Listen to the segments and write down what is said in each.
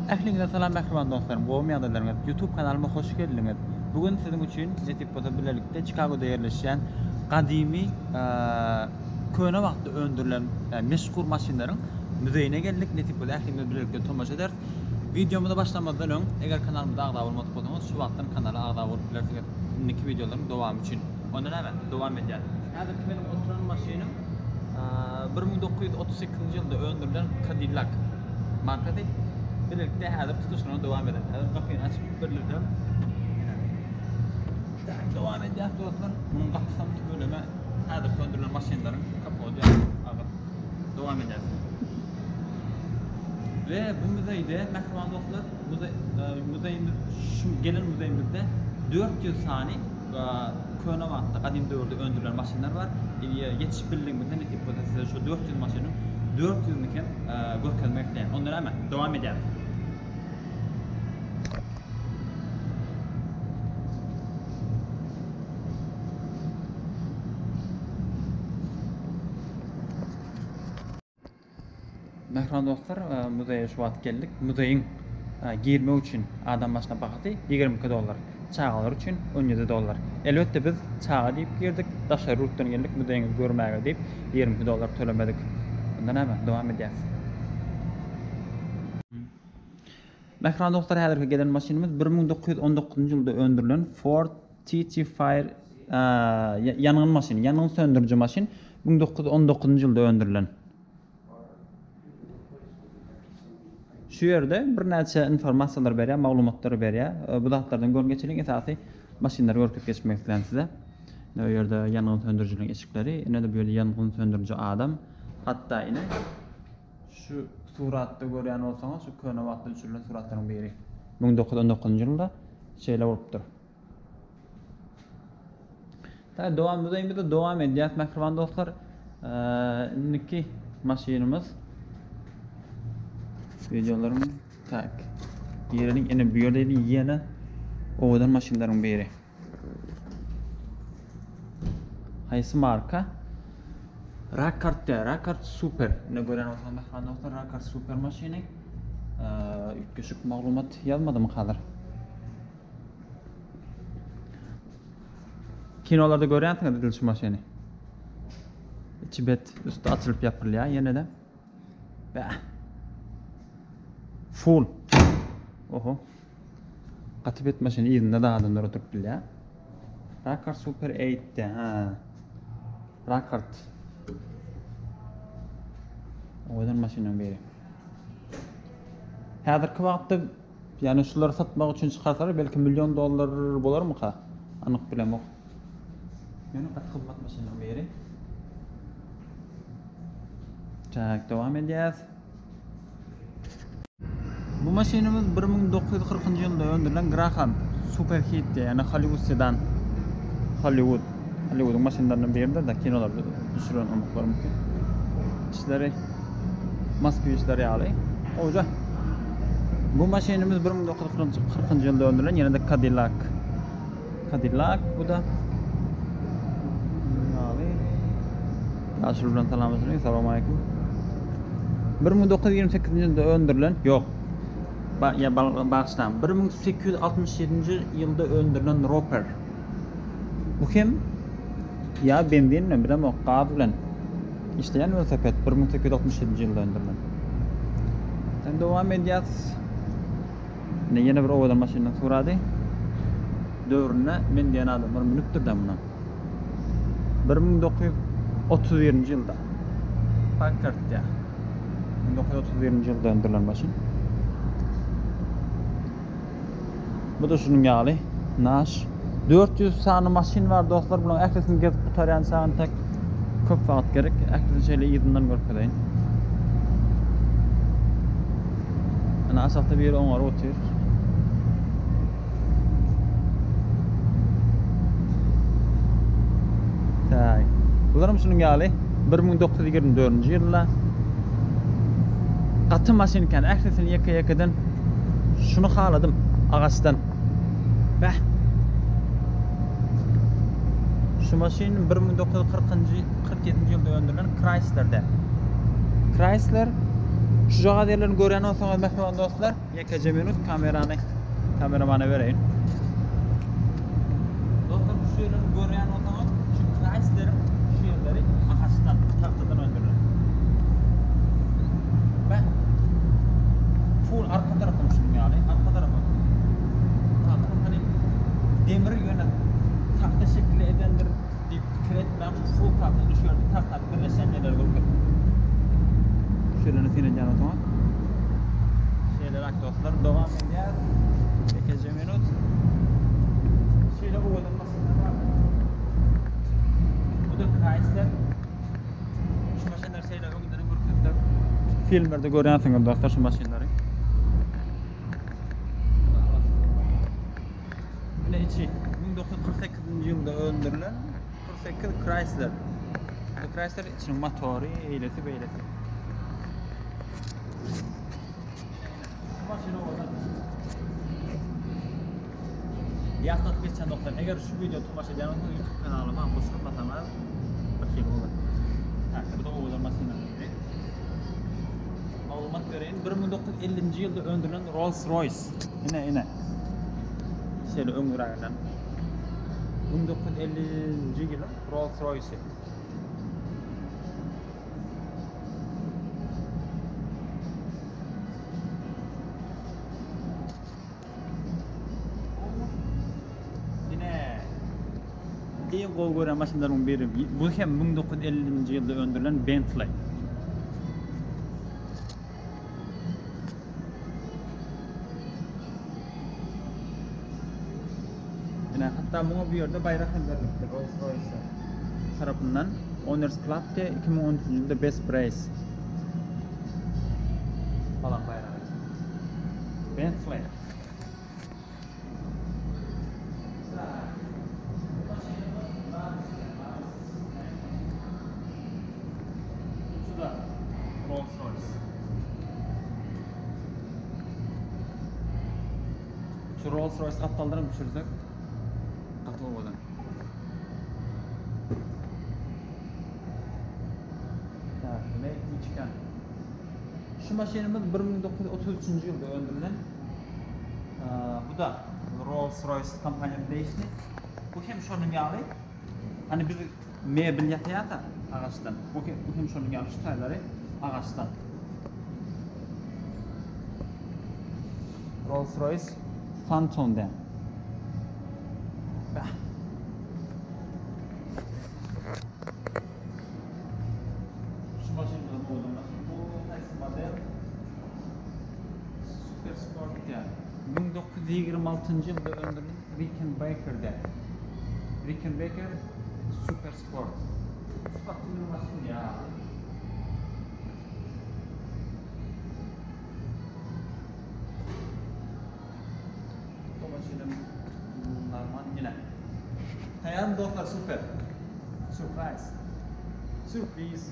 Ahlinizge salam bahriman dostlarım. Bu miyadalarınız YouTube kanalıma hoş geldiniz. Bugün sizin için netip birlikte Chicago'da yerleşen kadimi köne vaqtda öndürülen meşhur maşinlerin müzeyine geldik. Netip ahlinizle birlikte tomaş eder. Videomuza başlamadan önce eğer kanalımıza ağda olmadık olsanız şu vaqtdan kanala ağda olup bilersiniz. Bugünkü videoların devamı için. Ondan hemen devam edeceğiz. Hazır benim oturan maşinim 1938 yılda öndürülen Cadillac markası. Birlikte hazır tutuşuna devam edelim. Hazır kapıyı açıp birlikte devam edeceğiz dostlar. Bunun kapısını bölümü hazır söndürülen maşinlerin kapı olacak. Devam edeceğiz. Ve bu müzeyde mehriban dostlar, müzeyimiz, gelen müzeyimizde 400 tane köne vaqtda qadim dövrde öndürülen maşinler var. Yetiş birliğimizde ne tip size şu 400 maşinin 400'ünü görkezmek isteyen. Ondan hemen devam edelim. Mehriban dostlar, müzeye şu vaqt geldik. Müzeyin girme için adam başına bakatı $22. Çağalar için $17. Elbette biz çağa deyip girdik. Daşa ruttan geldik. Müzeyini görmeye deyip $22 tölemedik. Ondan hemen devam edeceğiz. Mehriban dostlar, hazırki gelen maşinimiz 1919 yılda öndürülen Ford TT Fire yangın maşini, yangın söndürücü maşin 1919 yılda öndürülen. Şu yerde bir neçe informasiyalar berýär, maglumatlar berýär. Bu dağıtlardan görgeçilik esasy maşinler görüp geçmek istedim size. Bu yerde yangın söndürücünün eşikleri, ine de böyle yangın söndürücü adam. Hatta ine şu suratda görýän bolsaňyz, şu köne wagtda düşürülen suratlaryň biri. 1919 ýylda şeýle bolupdyr. Ta dowam müzeyimizde dowam edýär mehriban dostlar. Indiki maşinimiz videolarım tak. Yerinin ene bir yerde yiyene ovadan maşinlerin biri. Haysi marka? Rackard Super. Ne gören olsan da Rackard Super maşini. Küçük maglumat yazmadım kalır. Kinolarda görýäňiz şu maşini. İçi bet üstü açılıp yapılýar yine de. Full. Oho. Katibet maşini izinde daha adamlar oturup bilýär. Rackard Super 8'de ha. Rackard. Oýdan maşinanyň biri. Häzirki wagtda ýani şulary satmak üçin çykarsalar belki $1 milyon bolarmy ka? Anyk bilemok. Ýani gat hyzmat maşinanyň biri. Tak, devam edýäs. Bu maşinimiz 1940 yılında öndürülen Graham Super Hit, yani Hollywood sedan. Hollywood'un maşinlerinden biridir de kinolarda düşüren olmaklar mümkün. İşleri maske işleri alay. Oca. Bu maşinimiz 1940 yılında öndürülen yine de Cadillac. Bu da alay. Yaşlıdan selamünaleyküm. Selamünaleyküm. 1928 yılında öndürülen yok. Ya bağışlam 1867 yılda öndürülen Roper. Bu kim? Ya ben bilmem bir ama qabilen işleyen velosiped 1867 yılda öndürülen. Sen devam edeceğiz. Ne yine bir ovadan maşindan soradı. Dövrüne men diyen adamlar minüktür de buna. 1931 yılda Packard ya. 1931 yılda öndürülen maşin. Bu da şunun ýaly. Naş 400 sany maşin var dostlar. Bunun ählisini gezip tutaryan sany tek köp wagt gerek. Ählisini şeýle ýygynyň görkedeýin. Ana asakda bir oňar otyr. Taý. Bularym şunun ýaly 1924 ýylda gaty maşin eken ählisini ýeke-ýekeden şunu haladym ağaçtan. Şu maşin 1947 yılda öndürülen Chrysler'de. Chrysler Şu jagaderlerini gören olsanız mesela dostlar, yekece minut kameramana vereyim. Dostlar şu yerlerini gören olsanız, şu Chrysler'in şu yerleri ağaçtan, tahtadan öndürülür. Ben full arka tarafı düşündüm yani, arka tarafı. Hani demiri yöne tahta şekli edendir deyip kiretmem, full tahta düşüyordu, tahta birleşen yerler görmek. Şöyle senin canı tamam. Şeyler dostlar devam eder. 8 minut. Şeyle bu odunmasında var. Bu da Chrysler. Şu maşinler şeyle öngünden görüntüler. Filmlerde görüyorsunuz dostlar şu maşinleri. Ne içi? 1948 yılda öldürülen 48 Chrysler. Bu Chrysler için motoru, eylesi, beylesi. Maşina oradan. Yakıt geçen doktor. Eğer şu video tumaş eden olsa YouTube kanalıma koşup basamaz. Bakayım olur. Ha, bu da o maşina. Malumat vereyim. 1950 yılda öldürülen Rolls Royce. Yine. Şöyle öngörülen. 1950 yılı Rolls Royce. En gol gören maşinelerin biri. Bu hem 1950 yılda öldürülen Bentley. Yine hatta bunu bir yerde bayrak verildi Rolls Royce tarafından Owners Club'da 2013 yılında Best Prize falan bayrağı. Bentley. Rolls Royce. Şu Rolls Royce kaptallarını düşürsek katı olmadan. Ne çıkan? Şu maşinimiz 1933 yılda öldürülen. Bu da Rolls Royce kampanyanın değişti. Bu hem şunun yağı. Hani bir mebel yatayata ağaçtan. Bu hem şunun yağı şu tayları ağaçtan. Rolls Royce Phantom'dan. Şu maşineden buldum. Bu nasıl model? Super Sport ya. 1926 yılda öldürülen Rickenbacker'da. Rickenbacker Super Sport. Sport bir maşin ya. Yine. Hayal dostlar süper. Surprise. Sürpriz.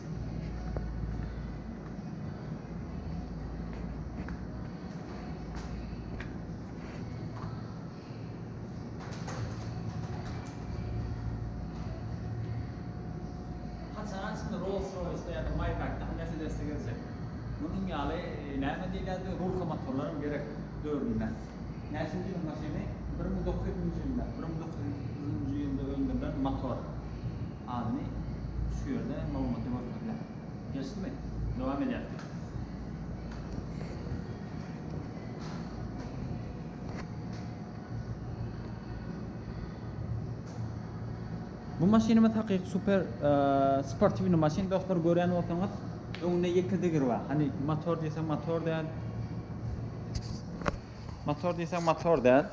Hatta aslında Rolls Royce'da ya da Maybach'ta Mercedes'te gelecek. Bunun yalı nerede değil de rul motorların gerek dördünden. Nerede yıl maşini 1900 yılda öldürülen motor adını şu yerde malumatı bakıyorlar. Geçti mi? Devam edelim. Bu maşinimiz hakiki süper sportif bir maşin. Dostlar gören olsanız önüne yekildigir var. Hani motor desem motor değil. Motor desem motor değil.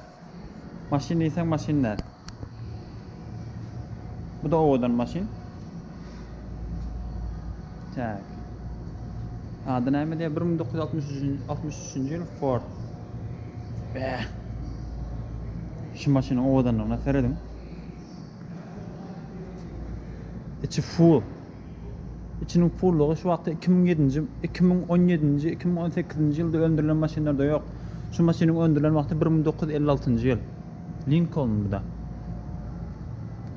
Maşin desem maşin değil. Bu da odan maşin. Tak. Adı neydi diye 1963 yıl Ford. Be. Şu maşini odan ona seyredim. İçi full. İçinin fullluğu şu vaxtda 2017, 2018 yılda öndürülen maşinlerde yok. Şu maşinin öndürülen vaxtı 1956 yıl. Lincoln bu da.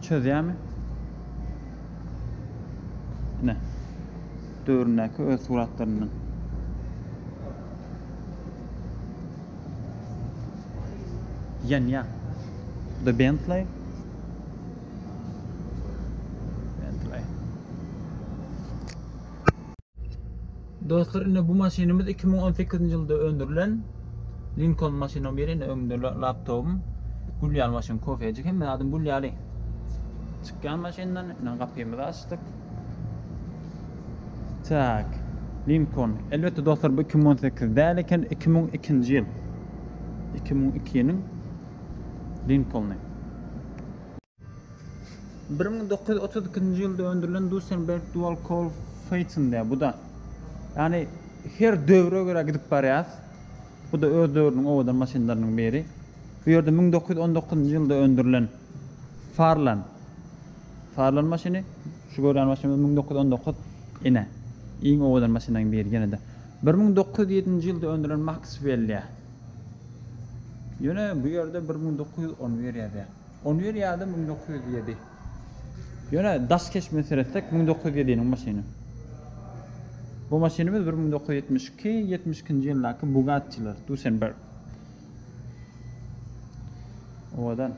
Çözüyor mu? Ne? Dövründeki öz suratlarının. Yanya. The Bentley. Dostlar, bu maşinimiz 2018-yılda öndürülen Lincoln maşinam beri öndürülen laptopum. Gulyal maşin kofeyecek. Hem adım Gulyali. Çıkan maşindan kapıyı da açtık. Tak. Lincoln. Elbette dostlar bu 2018'de lekin 2002 yıl. 2002'nin Lincoln'u. 1932 yılda öndürülen Duesenberg Dual Core Phaeton bu da. Yani her dövre göre gidip barayaz. Bu da öz dövrünün ovadan maşinlarının biri. Bu yerde 1919 yılda öndürülen Farlan maşini, şu gören maşinimiz 1919 ine. İyin ovadan maşinlarının biri gene de. 1907 yılda öndürülen Maxwell. Yine bu yerde 1910 veriydi. 10 veriydi 1907. Yine Daskeş meselesek 1907'nin maşini. Bu maşinimiz 1972 yıllardaki Bugatti'ler, Duesenberg. Ovadan.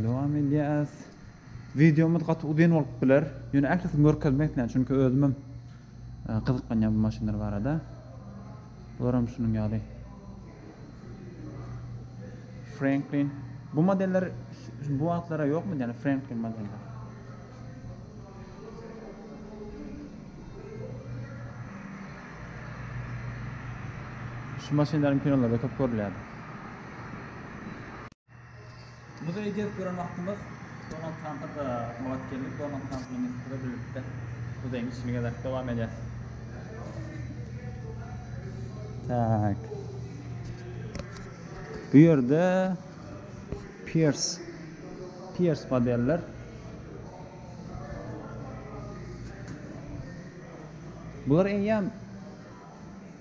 Devam edeceğiz. Videomuz qatı uzun olup biler. Yine aktif görkezmekle çünkü özümüm kızıqqan bu maşinler var ada. Bularım şunun gali. Franklin. Bu modeller bu altlara yok mu yani Franklin modeller? Şu maşinlerin kenarları çok görülüyordu. Bu da ilgili gören vaktimiz Donald Trump'a da muvat geldik. Donald Trump'la birlikte bu da işine kadar devam edeceğiz. Tak. Bu yerde Pierce modeller. Bular en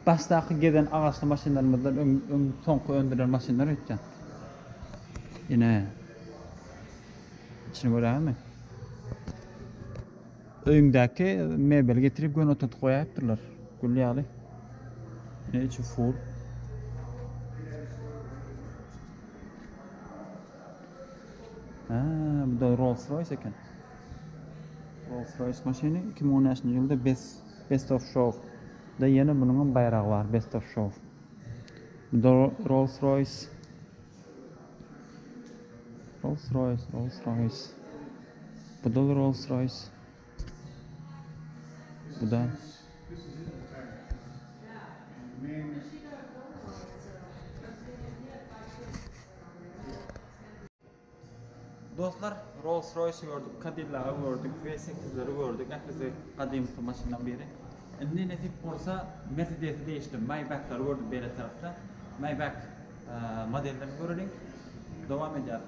baştaki giden ağaçlı maşinlerimizden sonku öndüren maşinler ötken. Yine içini görüyor musun? Öğündeki mebel getirip gün otot koyaptırlar. Gülyalı. Yine içi full. Bu da Rolls Royce eken. Rolls Royce maşini 2013 yılda Best of Show. Da yeni bunun bayrağı var, Best of Show. Bu da Rolls Royce. Bu da Rolls Royce. Bu da dostlar, Rolls Royce'ı gördük, Cadillac'ı gördük, V8'leri gördük, herkese kadim maşından biri. Ne nasip olsa Mercedes'i değiştim, Maybach'ları gördük böyle tarafta. Maybach modellerini görelim, devam edeceğiz.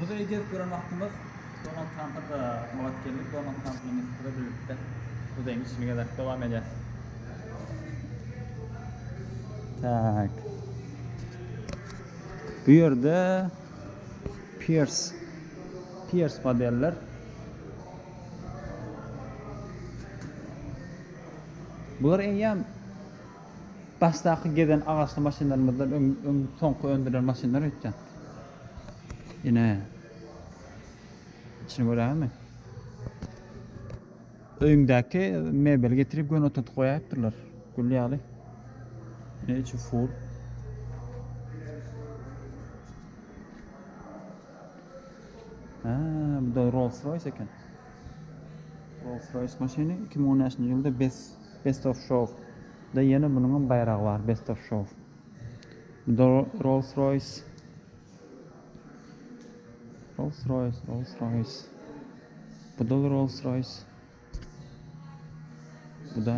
Bu da ilgili gören vaktimiz Donald Trump'a da muvat geldik. Donald Trump'la birlikte bu da işine kadar devam edeceğiz. Tak. Bu yerde Pierce modeller. Bular en baştaki giden ağaçlı maşinlerimizden sonku öndüren maşinler ötken. Yine içini görüyor musun? Öğündeki mebel getirip gün otot koyaptırlar. Gülyalı. Yine içi full. Bu da Rolls Royce eken. Rolls Royce maşini 2013 yılda Best of Show. Da yeni bunun bayrağı var, Best of Show. Bu da Rolls Royce. Bu da Rolls Royce. Bu da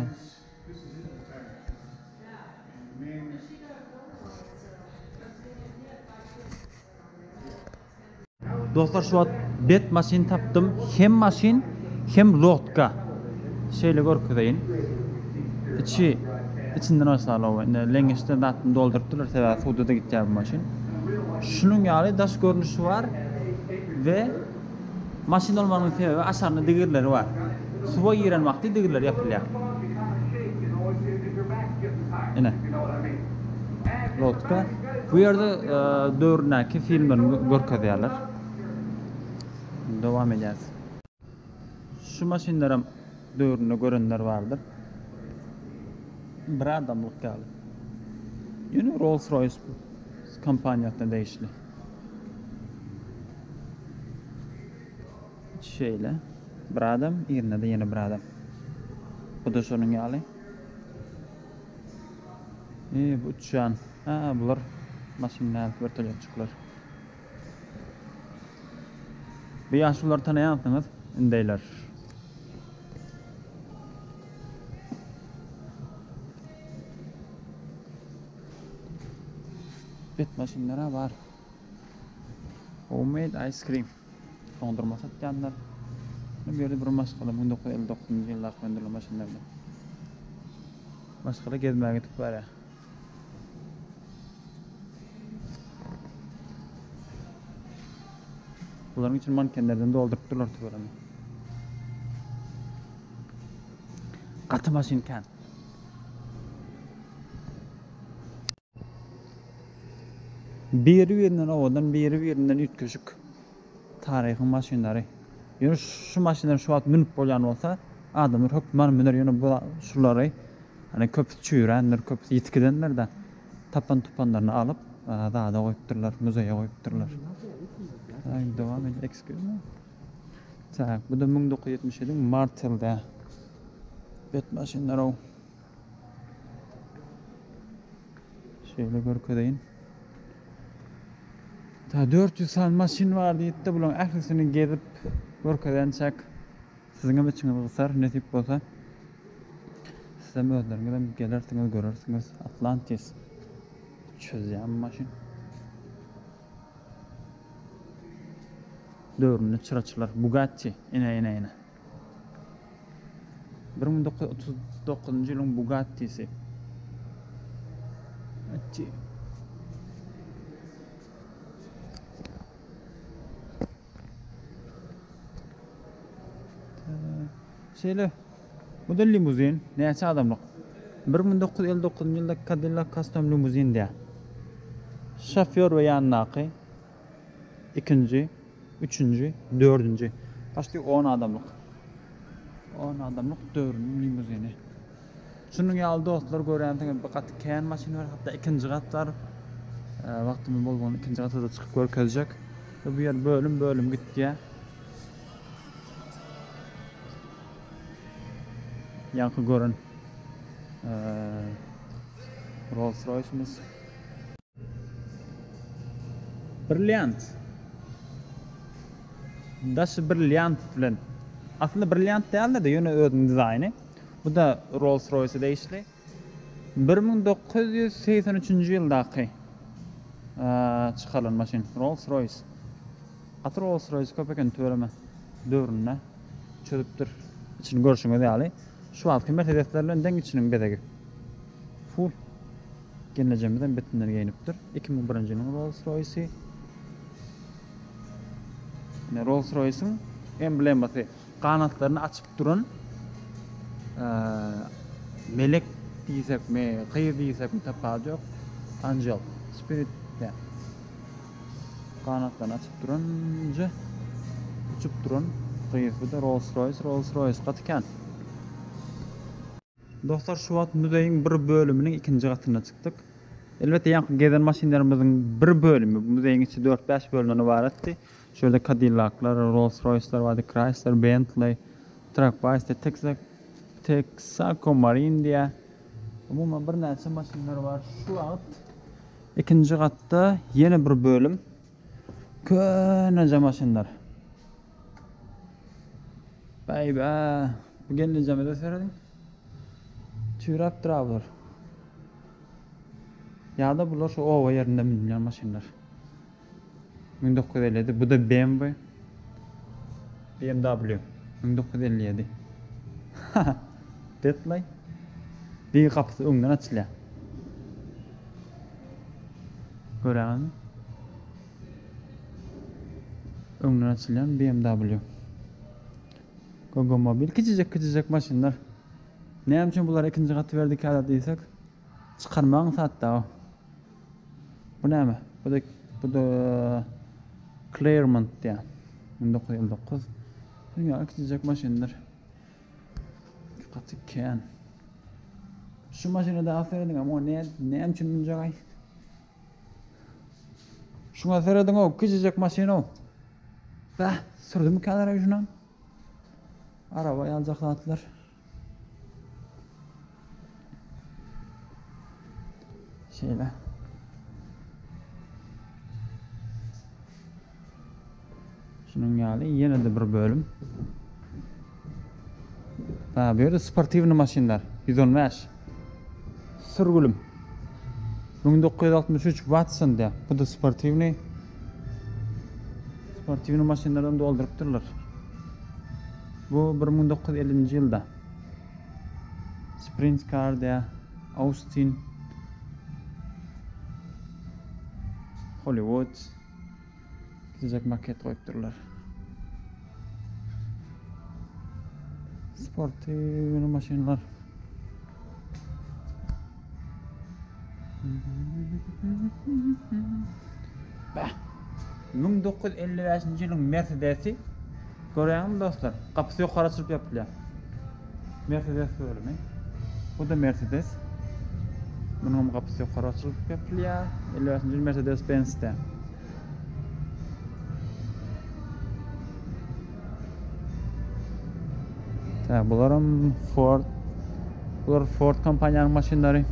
dostlar, şu an bet maşin taptım. Hem maşin hem lotka. Şöyle görküdeyin. İçinden aşağılağı. Lengeçten datını doldurttular. Sebebi suda da gideceği bu maşin. Şunun yani daş görünüşü var ve maşin olmanın sebebi aşağıda digirleri var. Suwa giren vakti digiler yapılýar. Ene. Lotka. Bu yerde döwründäki filmlerini görkezýärler. Dowam edýäs. Şu maşinlerim döwründe görenler vardır. Bir adamlık geldi. Yine Rolls-Royce kampanyasında değişti. Şöyle bir adam, yerine de yeni bir adam. Bu da şunun gali. Bu uçan. Bular maşinler vertolyotçuklar. Bir yaşlılar tanıyansınız, indeyler. Bet maşinlere var. Homemade ice cream. Dondurma satyanlar. Böyle bir maşkala 1959 yılda öndürülen maşinlerle. Maşkala gezmeye gitip var ya. Bunların için mankenlerden doldurttular tuvalarını. Katı maşinken. Biri-birinden ovadan, biri-birinden ütköşük tarihin maşinleri. Yani şu maşinler şu an minip bolyan olsa, adamlar hükman miner yani bu şuları hani köp çüýrenler, köp yitkidenler de tapan tupanlarını alıp daha da koyupdurlar, müzeye koyupdurlar. Devam et, excuse me. Tak, bu da 1977 Martel'de. Bet maşinler o. Şöyle görkedeyin. 400 tane maşin vardı yetti bulan ahlisini gezip görkezensek siziňe biçiňiz gysar nesip bolsa size özleriňizden gelersiniz görersiniz Atlantis çözýän maşin döwründe çıraçylar Bugatti ine 1939 ýylyň Bugatti'si Şeýle bu da limuzin, näçe adamlyk? 1959 ýylda Cadillac Custom limuzin diýär. Şoför we ýannaky 2-nji, 3-nji, 4-nji. Başly 10 adamlyk. 10 adamlyk döwrüniň limuzini. Şunuň ýaly dostlar görýändiňiz bir gat kän maşin bar, hatda 2-nji gat bar. Wagtymy bolgan 2-nji gata da çykyp görkezjek. Bu ýer bölüm gitdi. Yankı görün Rolls-Royce'miz Brilliant Daşı Brilliant bilen aslında Brilliant değildi de yönü özün dizayni bu da Rolls-Royce'e değişli 1983 ýyldaki çıkaran maşin Rolls-Royce atı Rolls-Royce köpeken töreme döwründe çözüpdir içini görüşüňiz ýaly. Şu alky Mercedeslerden den içiniň bedegi. Full genlejemden betinler geýnipdir. 2001-nji ýylyň Rolls-Royce'i. Ne Rolls-Royce'ın emblemasy kanatlaryny açyp duran melek diýsekmi, kyýy diýsekmi tapady ýok. Angel, Spirit diýär. Kanatlaryny açyp duranjy uçup duran kyýy bu da Rolls-Royce gatken. Dostlar şu wagt müzeyiň bir bölüminiň 2-nji gatyna çykdyk. Elbette ýanky gezen maşinlerimizin bir bölümi müzeyiň içi 4-5 bölümden ibaretdi. Şöyle Cadillac'lar, Rolls-Royce'lar vardı, Chrysler, Bentley, Trackbike, Texaco Marine diye. Umuman bir näçe maşinler var. Şu wagt 2-nji gatda ýene bir bölüm. Köneje maşinler. Baby, bu geleceğime de söyledim. Çürap durablar. Ya da bular şu ova yerinde minýän maşinler. 1957 bu da BMW 1957 Bentley bir kapısı öňden açylýar. Göräňizmi? Öňden açylýan BMW. Gogomobil küçücek maşinlar. Näme üçin bular ikinji gaty berdik hada diýsek? Çıkarmaň satda o. Bu näme? Bu da Claremont diýär. 1959. Dünýä küçücek maşinlar. Gaty ken. Şu maşinada aferin ama näme üçin munjagay? Şuna seredin o küçücek maşina o. Bah, sürdüm kadar şuna. Araba alacaklar. Şeyle. Şunun ýaly ýene de bir bölüm. Ha, bu ýerde sportivny maşinlar. 115. Sürgülüm. 1963 Watson diye. Bu da sportivny maşinlardan doldurup Bu 1950 ýylda. Sprint car diye. Austin. Hollywood. Güzel maket koyupdurlar. Sportivny maşinlar. Bah. 1955-nji ýylyň Mercedes'i görýärmi dostlar? Kapysy ýokary açylyp ýapylýar. Mercedes görme. Bu da Mercedes. Bunun kapysy ýokary açylyp ýapylýar. 55-nji ýyl Mercedes-Benz'de. Bularam Ford. Bular Ford kompaniýanyň maşinlary.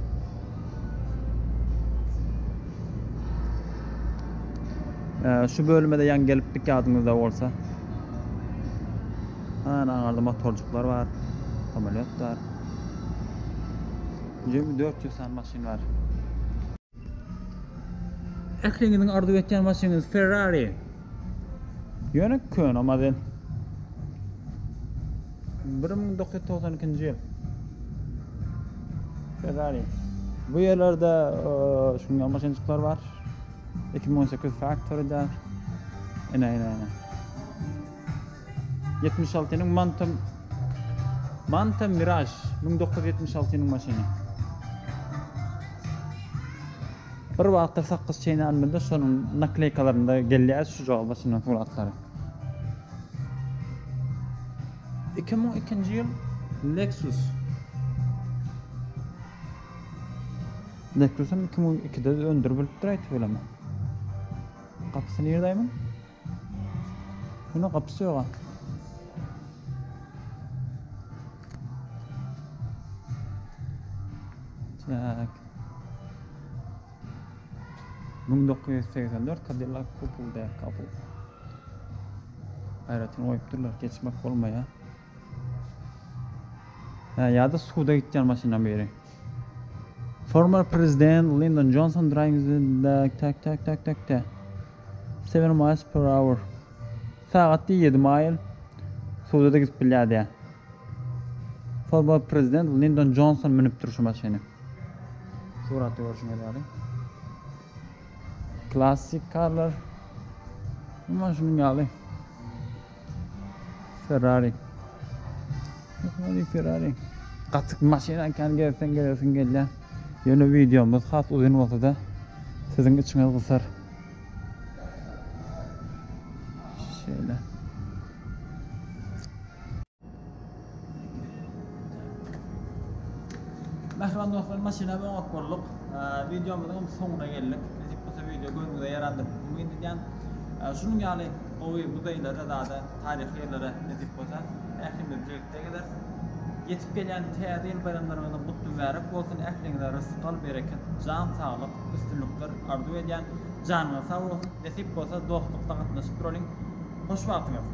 Şu bölümde yan gelip bir kağıdınızda olsa. Arada motorcuklar var. Kamyonet var. 400 tane maşin var. Ekliğinin ardu etken maşininiz Ferrari. Yönü kön ama den. 1992 yıl. Ferrari. Bu yerlerde şunga maşincikler var. 2018 Factory'da. Aynen. 76'nın Manta Mirage 1976'nın maşini. Bir wagtda saqqız çeýne almanda şonun nakleykalarynda gelýär şu joga maşina suratlary. 2002 ýyl Lexus. Lexus'um 2002'de öndürülüp durýar bolama. Kapısyny ýerdaýmy? Bunun kapısy ýok. Tak. 1984 Cadillac Coupe. Hayratyn oýupdurlar, geçmek bolmaýa. Ýa-da suwda gitýän maşina beri. Former President Lyndon Johnson driving tak. 7 miles per hour. Saatda 7 mile. Suwda da gidip bilýärdi. Former President Lyndon Johnson minip duruşy maşiny. Suratda görüşüňe ýaly. Klassik karlar. Maşynyň ýaly. Ferrari. Gatyk maşina kan gelsen gelýär. Ýöne videomuz has uzun bolsa da siziň içiňiz gysar. Şeýle. Merhaba dostlar, maşina bilen okborluk. Videomuzun soňuna geldik. Näzip bolsa video göňüňize ýarandy. Bugün diýen şunun ýaly owy budaýlara da taryhy ýerlere näzip bolsa ählimde birlikde gider. Yetip gelýän täze bayramlaryňyza mutlu berip bolsun, ähliňizde rızkyl bereket, jan saglyk, üstünlükler arzu edýän janyňyz sag bolsun. Näzip bolsa dostlukda gatnaşyp duraliň. Hoş wagtyňyz.